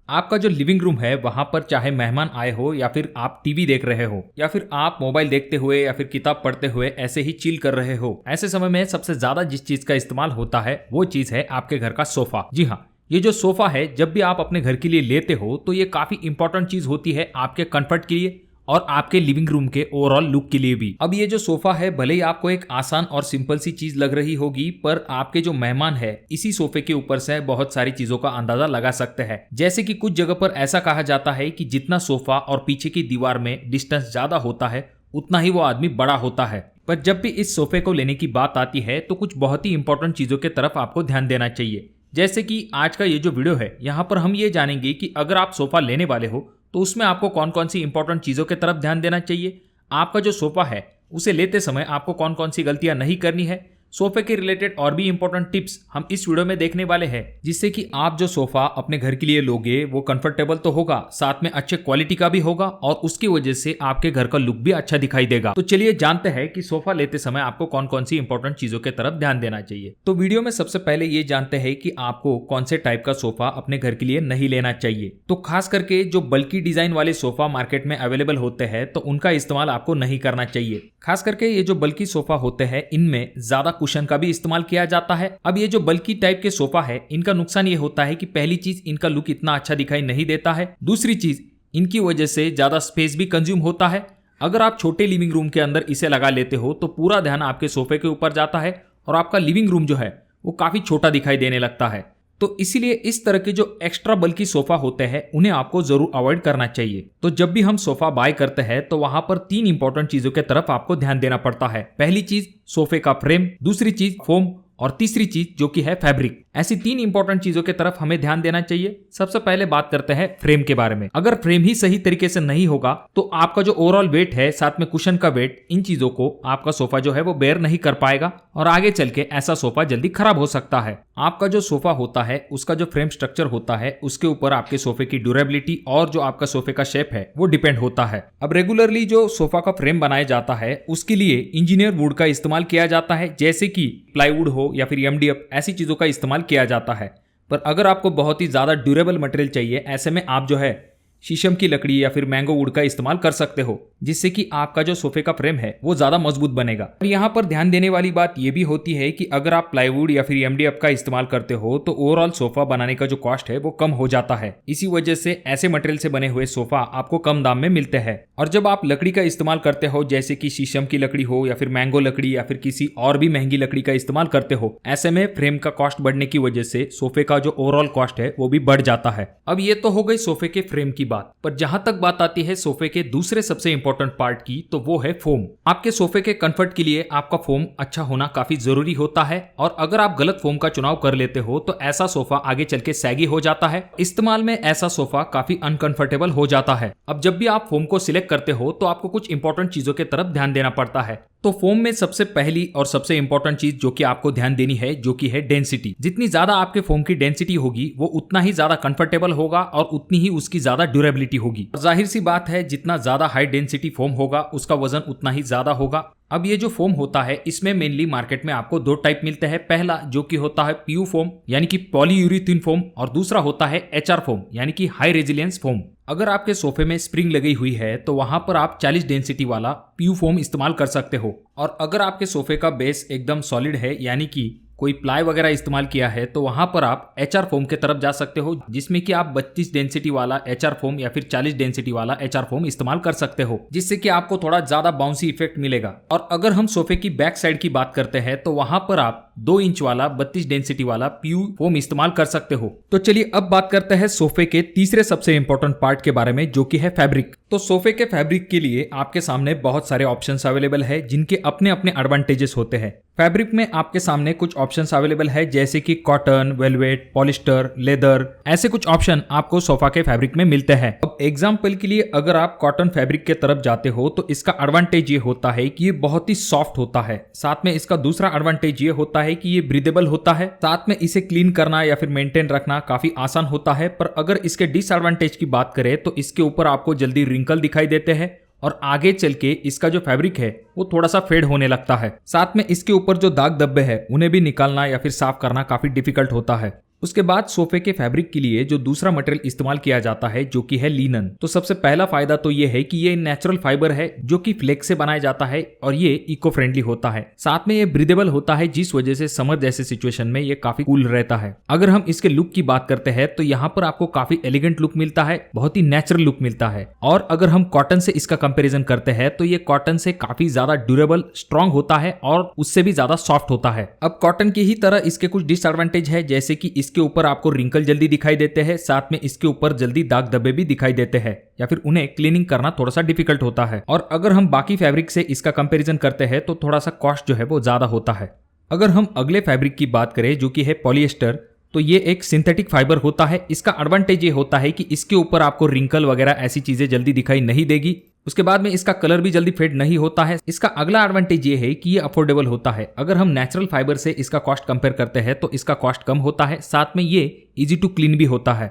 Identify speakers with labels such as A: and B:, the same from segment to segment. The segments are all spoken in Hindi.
A: आपका जो लिविंग रूम है वहां पर चाहे मेहमान आए हो या फिर आप टीवी देख रहे हो या फिर आप मोबाइल देखते हुए या फिर किताब पढ़ते हुए ऐसे ही चिल कर रहे हो, ऐसे समय में सबसे ज्यादा जिस चीज का इस्तेमाल होता है वो चीज है आपके घर का सोफा। जी हाँ, ये जो सोफा है जब भी आप अपने घर के लिए लेते हो तो ये काफी इंपॉर्टेंट चीज होती है आपके कंफर्ट के लिए और आपके लिविंग रूम के ओवरऑल लुक के लिए भी। अब ये जो सोफा है भले ही आपको एक आसान और सिंपल सी चीज लग रही होगी, पर आपके जो मेहमान है इसी सोफे के ऊपर से बहुत सारी चीजों का अंदाजा लगा सकते हैं। जैसे कि कुछ जगह पर ऐसा कहा जाता है कि जितना सोफा और पीछे की दीवार में डिस्टेंस ज्यादा होता है उतना ही वो आदमी बड़ा होता है। पर जब भी इस सोफे को लेने की बात आती है तो कुछ बहुत ही इंपॉर्टेंट चीजों की तरफ आपको ध्यान देना चाहिए। जैसे कि आज का ये जो वीडियो है यहाँ पर हम ये जानेंगे कि अगर आप सोफा लेने वाले हो तो उसमें आपको कौन कौन सी इंपॉर्टेंट चीजों की तरफ ध्यान देना चाहिए, आपका जो सोफा है उसे लेते समय आपको कौन कौन सी गलतियां नहीं करनी है, सोफे के रिलेटेड और भी इंपॉर्टेंट टिप्स हम इस वीडियो में देखने वाले हैं, जिससे कि आप जो सोफा अपने घर के लिए लोगे वो कंफर्टेबल तो होगा, साथ में अच्छे क्वालिटी का भी होगा और उसकी वजह से आपके घर का लुक भी अच्छा दिखाई देगा। तो चलिए जानते हैं कि सोफा लेते समय आपको कौन कौन सी इंपॉर्टेंट चीजों की तरफ ध्यान देना चाहिए। तो वीडियो में सबसे पहले ये जानते हैं कि आपको कौन से टाइप का सोफा अपने घर के लिए नहीं लेना चाहिए। तो खास करके जो बल्कि डिजाइन वाले सोफा मार्केट में अवेलेबल होते हैं तो उनका इस्तेमाल आपको नहीं करना चाहिए। खास करके ये जो बल्कि सोफा होते हैं इनमें ज्यादा कुशन का भी इस्तेमाल किया जाता है। अब ये जो बल्कि टाइप के सोफा है इनका नुकसान ये होता है कि पहली चीज इनका लुक इतना अच्छा दिखाई नहीं देता है, दूसरी चीज इनकी वजह से ज्यादा स्पेस भी कंज्यूम होता है। अगर आप छोटे लिविंग रूम के अंदर इसे लगा लेते हो तो पूरा ध्यान आपके सोफे के ऊपर जाता है और आपका लिविंग रूम जो है वो काफी छोटा दिखाई देने लगता है। तो इसीलिए इस तरह के जो एक्स्ट्रा बल्कि सोफा होते हैं उन्हें आपको जरूर अवॉइड करना चाहिए। तो जब भी हम सोफा बाय करते हैं तो वहां पर 3 इंपॉर्टेंट चीजों के तरफ आपको ध्यान देना पड़ता है। पहली चीज सोफे का फ्रेम, दूसरी चीज फोम और तीसरी चीज जो कि है फैब्रिक। ऐसी 3 इंपॉर्टेंट चीजों की तरफ हमें ध्यान देना चाहिए। सबसे पहले बात करते हैं फ्रेम के बारे में। अगर फ्रेम ही सही तरीके से नहीं होगा तो आपका जो ओवरऑल वेट है साथ में कुशन का वेट, इन चीजों को आपका सोफा जो है वो बेयर नहीं कर पाएगा और आगे चल के ऐसा सोफा जल्दी खराब हो सकता है। आपका जो सोफा होता है उसका जो फ्रेम स्ट्रक्चर होता है उसके ऊपर आपके सोफे की ड्यूरेबिलिटी और जो आपका सोफे का शेप है वो डिपेंड होता है। अब रेगुलरली जो सोफा का फ्रेम बनाया जाता है उसके लिए इंजीनियर वुड का इस्तेमाल किया जाता है, जैसे कि प्लाईवुड हो या फिर एमडीएफ, ऐसी चीजों का इस्तेमाल किया जाता है। पर अगर आपको बहुत ही ज्यादा ड्यूरेबल मटेरियल चाहिए ऐसे में आप जो है शीशम की लकड़ी या फिर मैंगो वुड का इस्तेमाल कर सकते हो, जिससे कि आपका जो सोफे का फ्रेम है वो ज्यादा मजबूत बनेगा। और यहाँ पर ध्यान देने वाली बात ये भी होती है कि अगर आप प्लाईवुड या फिर एमडीएफ का इस्तेमाल करते हो तो ओवरऑल सोफा बनाने का जो कॉस्ट है वो कम हो जाता है। इसी वजह से ऐसे मटेरियल से बने हुए सोफा आपको कम दाम में मिलते हैं। और जब आप लकड़ी का इस्तेमाल करते हो जैसे कि शीशम की लकड़ी हो या फिर मैंगो लकड़ी या फिर किसी और भी महंगी लकड़ी का इस्तेमाल करते हो, ऐसे में फ्रेम का कॉस्ट बढ़ने की वजह से सोफे का जो ओवरऑल कॉस्ट है वो भी बढ़ जाता है। अब ये तो हो गई सोफे के फ्रेम की बात, पर जहां तक बात आती है सोफे के दूसरे सबसे इंपॉर्टेंट पार्ट की तो वो है फोम। आपके सोफे के कंफर्ट के लिए आपका फोम अच्छा होना काफी जरूरी होता है और अगर आप गलत फोम का चुनाव कर लेते हो तो ऐसा सोफा आगे चल के सैगी हो जाता है। इस्तेमाल में ऐसा सोफा काफी अनकंफर्टेबल हो जाता है। अब जब भी आप फोम को सिलेक्ट करते हो तो आपको कुछ इंपॉर्टेंट चीजों की तरफ ध्यान देना पड़ता है। तो फोम में सबसे पहली और सबसे इंपॉर्टेंट चीज जो कि आपको ध्यान देनी है जो कि है डेंसिटी। जितनी ज्यादा आपके फोम की डेंसिटी होगी वो उतना ही ज्यादा कंफर्टेबल होगा और उतनी ही उसकी ज्यादा ड्यूरेबिलिटी होगी। जाहिर सी बात है जितना ज्यादा हाई डेंसिटी फोम होगा उसका वजन उतना ही ज्यादा होगा। अब ये जो फोम होता है इसमें मेनली मार्केट में आपको 2 टाइप मिलते हैं। पहला जो कि होता है पीयू फोम यानी कि पॉलीयूरेथीन फोम और दूसरा होता है एचआर फोम यानी कि हाई रेजिलियंस फोम। अगर आपके सोफे में स्प्रिंग लगी हुई है तो वहां पर आप 40 डेंसिटी वाला पीयू फोम इस्तेमाल कर सकते हो और अगर आपके सोफे का बेस एकदम सॉलिड है यानी कि कोई प्लाई वगैरह इस्तेमाल किया है तो वहां पर आप एचआर फोम के तरफ जा सकते हो, जिसमें कि आप 32 डेंसिटी वाला एचआर फोम या फिर 40 डेंसिटी वाला एचआर फोम इस्तेमाल कर सकते हो, जिससे कि आपको थोड़ा ज्यादा बाउंसी इफेक्ट मिलेगा। और अगर हम सोफे की बैक साइड की बात करते हैं तो वहां पर आप 2 इंच वाला 32 डेंसिटी वाला पीयू फोम इस्तेमाल कर सकते हो। तो चलिए अब बात करते हैं सोफे के तीसरे सबसे इंपॉर्टेंट पार्ट के बारे में जो कि है फैब्रिक। तो सोफे के फैब्रिक के लिए आपके सामने बहुत सारे ऑप्शंस अवेलेबल है जिनके अपने अपने एडवांटेजेस होते हैं। फैब्रिक में आपके सामने कुछ ऑप्शंस अवेलेबल है जैसे कि कॉटन, वेलवेट, पॉलिस्टर, लेदर, ऐसे कुछ ऑप्शन आपको सोफा के फैब्रिक में मिलते हैं। अब एग्जांपल के लिए अगर आप कॉटन फैब्रिक के तरफ जाते हो तो इसका एडवांटेज ये होता है कि ये बहुत ही सॉफ्ट होता है। साथ में इसका दूसरा एडवांटेज ये होता है कि ये ब्रीदेबल होता है। साथ में इसे क्लीन करना या फिर मेंटेन रखना काफी आसान होता है। पर अगर इसके डिसएडवांटेज की बात करें तो इसके ऊपर आपको जल्दी रिंकल दिखाई देते हैं और आगे चल के इसका जो फैब्रिक है वो थोड़ा सा फेड होने लगता है। साथ में इसके ऊपर जो दाग धब्बे हैं उन्हें भी निकालना या फिर साफ करना काफी डिफिकल्ट होता है। उसके बाद सोफे के फैब्रिक के लिए जो दूसरा मटेरियल इस्तेमाल किया जाता है जो कि है लिनन। तो सबसे पहला फायदा तो ये है कि ये नेचुरल फाइबर है जो कि फ्लेक्स से बनाया जाता है और ये इको फ्रेंडली होता है। साथ में ये ब्रीदेबल होता है जिस वजह से समर जैसे सिचुएशन में ये काफी कूल रहता है। अगर हम इसके लुक की बात करते हैं तो यहाँ पर आपको काफी एलिगेंट लुक मिलता है, बहुत ही नेचुरल लुक मिलता है। और अगर हम कॉटन से इसका कंपेरिजन करते हैं तो ये कॉटन से काफी ज्यादा ड्यूरेबल स्ट्रॉन्ग होता है और उससे भी ज्यादा सॉफ्ट होता है। अब कॉटन की ही तरह इसके कुछ डिसएडवांटेज है, जैसे कि इसके ऊपर आपको रिंकल जल्दी दिखाई देते हैं, साथ में इसके ऊपर जल्दी दाग धब्बे भी दिखाई देते हैं या फिर उन्हें क्लीनिंग करना थोड़ा सा डिफिकल्ट होता है। और अगर हम बाकी फैब्रिक से इसका कंपैरिजन करते हैं तो थोड़ा सा कॉस्ट जो है वो ज्यादा होता है। अगर हम अगले फैब्रिक की बात करें जो कि है पॉलिएस्टर, तो ये एक सिंथेटिक फाइबर होता है। इसका एडवांटेज ये होता है कि इसके ऊपर आपको रिंकल वगैरह ऐसी चीजें जल्दी दिखाई नहीं देगी। उसके बाद में इसका कलर भी जल्दी फेड नहीं होता है। इसका अगला एडवांटेज ये है कि ये अफोर्डेबल होता है। अगर हम नेचुरल फाइबर से इसका कॉस्ट कंपेयर करते हैं तो इसका कॉस्ट कम होता है, साथ में ये इजी टू क्लीन भी होता है।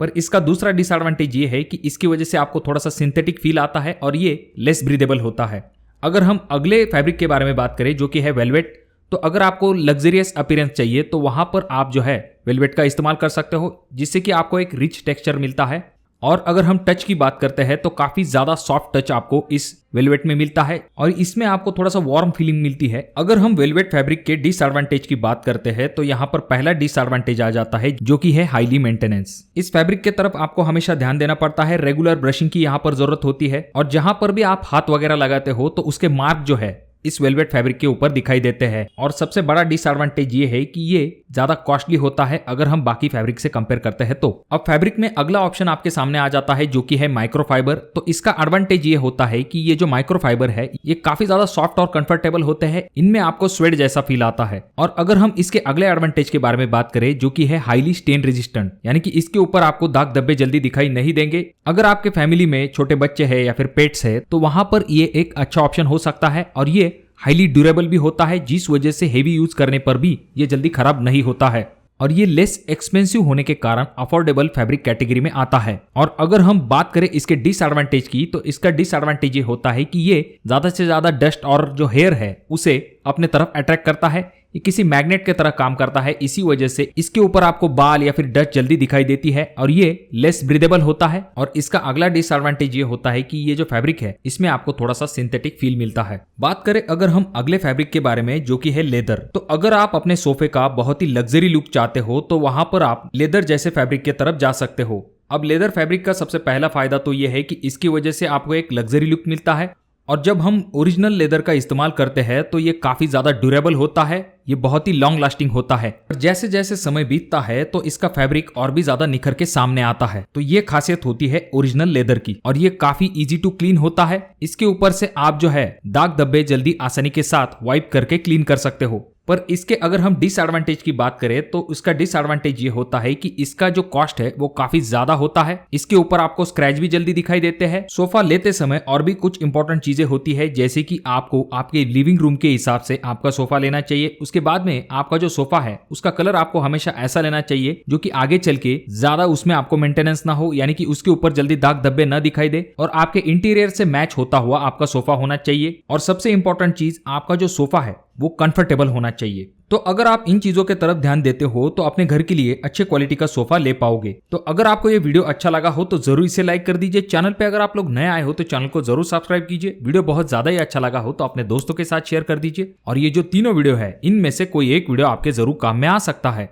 A: पर इसका दूसरा डिसएडवांटेज ये है कि इसकी वजह से आपको थोड़ा सा सिंथेटिक फील आता है और ये लेस ब्रीदेबल होता है। अगर हम अगले फैब्रिक के बारे में बात करें जो कि है वेलवेट, तो अगर आपको लग्जरियस अपीयरेंस चाहिए तो वहां पर आप जो है वेलवेट का इस्तेमाल कर सकते हो, जिससे कि आपको एक रिच टेक्सचर मिलता है। और अगर हम टच की बात करते हैं तो काफी ज्यादा सॉफ्ट टच आपको इस वेलवेट में मिलता है और इसमें आपको थोड़ा सा वार्म फीलिंग मिलती है। अगर हम वेलवेट फैब्रिक के डिसएडवांटेज की बात करते हैं तो यहाँ पर पहला डिसएडवांटेज आ जाता है जो कि है हाईली मेंटेनेंस। इस फैब्रिक के तरफ आपको हमेशा ध्यान देना पड़ता है, रेगुलर ब्रशिंग की यहाँ पर जरूरत होती है और जहां पर भी आप हाथ वगैरह लगाते हो तो उसके मार्क जो है इस वेलवेट फैब्रिक के ऊपर दिखाई देते हैं। और सबसे बड़ा डिसएडवांटेज ये है कि ये ज्यादा कॉस्टली होता है अगर हम बाकी फैब्रिक से कंपेयर करते हैं तो। अब फैब्रिक में अगला ऑप्शन आपके सामने आ जाता है जो कि है माइक्रोफाइबर। तो इसका एडवांटेज ये होता है कि ये जो माइक्रोफाइबर है ये काफी ज्यादा सॉफ्ट और कंफर्टेबल होते हैं, इनमें आपको स्वेट जैसा फील आता है। और अगर हम इसके अगले एडवांटेज के बारे में बात करें जो कि है हाईली स्टेन रेजिस्टेंट, यानी कि इसके ऊपर आपको दाग धब्बे जल्दी दिखाई नहीं देंगे। अगर आपके फैमिली में छोटे बच्चे हैं या फिर पेट्स है तो वहां पर ये एक अच्छा ऑप्शन हो सकता है। और ये हाईली ड्यूरेबल भी होता है जिस वजह से हेवी यूज करने पर भी ये जल्दी खराब नहीं होता है। और ये लेस एक्सपेंसिव होने के कारण अफोर्डेबल फैब्रिक कैटेगरी में आता है। और अगर हम बात करें इसके डिसएडवांटेज की तो इसका डिसएडवांटेज ये होता है कि ये ज्यादा से ज्यादा डस्ट और जो हेयर है उसे अपने तरफ अट्रैक्ट करता है। ये किसी मैग्नेट की तरह काम करता है, इसी वजह से इसके ऊपर आपको बाल या फिर डस्ट जल्दी दिखाई देती है और ये लेस ब्रीदेबल होता है। और इसका अगला डिसएडवांटेज ये होता है कि ये जो फैब्रिक है इसमें आपको थोड़ा सा सिंथेटिक फील मिलता है। बात करें अगर हम अगले फैब्रिक के बारे में जो कि है लेदर, तो अगर आप अपने सोफे का बहुत ही लग्जरी लुक चाहते हो तो वहां पर आप लेदर जैसे फैब्रिक की तरफ जा सकते हो। अब लेदर फैब्रिक का सबसे पहला फायदा तो ये है कि इसकी वजह से आपको एक लग्जरी लुक मिलता है। और जब हम ओरिजिनल लेदर का इस्तेमाल करते हैं तो ये काफी ज्यादा ड्यूरेबल होता है, ये बहुत ही लॉन्ग लास्टिंग होता है। और जैसे जैसे समय बीतता है तो इसका फैब्रिक और भी ज्यादा निखर के सामने आता है। तो ये खासियत होती है ओरिजिनल लेदर की। और ये काफी इजी टू क्लीन होता है। इसके ऊपर से आप जो है दाग धब्बे जल्दी आसानी के साथ वाइप करके क्लीन कर सकते हो। पर इसके अगर हम डिसएडवांटेज की बात करें तो उसका डिसएडवांटेज ये होता है कि इसका जो कॉस्ट है वो काफी ज्यादा होता है। इसके ऊपर आपको स्क्रैच भी जल्दी दिखाई देते हैं। सोफा लेते समय और भी कुछ इंपॉर्टेंट चीजें होती है, जैसे कि आपको आपके लिविंग रूम के हिसाब से आपका सोफा लेना चाहिए। उसके बाद में आपका जो सोफा है उसका कलर आपको हमेशा ऐसा लेना चाहिए जो कि आगे चल के ज्यादा उसमें आपको मेंटेनेंस ना हो, यानी कि उसके ऊपर जल्दी दाग धब्बे न दिखाई दे। और आपके इंटीरियर से मैच होता हुआ आपका सोफा होना चाहिए। और सबसे इंपॉर्टेंट चीज, आपका जो सोफा है वो कंफर्टेबल होना चाहिए। तो अगर आप इन चीजों के तरफ ध्यान देते हो तो अपने घर के लिए अच्छे क्वालिटी का सोफा ले पाओगे। तो अगर आपको ये वीडियो अच्छा लगा हो तो जरूर इसे लाइक कर दीजिए। चैनल पे अगर आप लोग नए आए हो तो चैनल को जरूर सब्सक्राइब कीजिए। वीडियो बहुत ज्यादा ही अच्छा लगा हो तो अपने दोस्तों के साथ शेयर कर दीजिए। और ये जो तीनों वीडियो है इनमें से कोई एक वीडियो आपके जरूर काम में आ सकता है।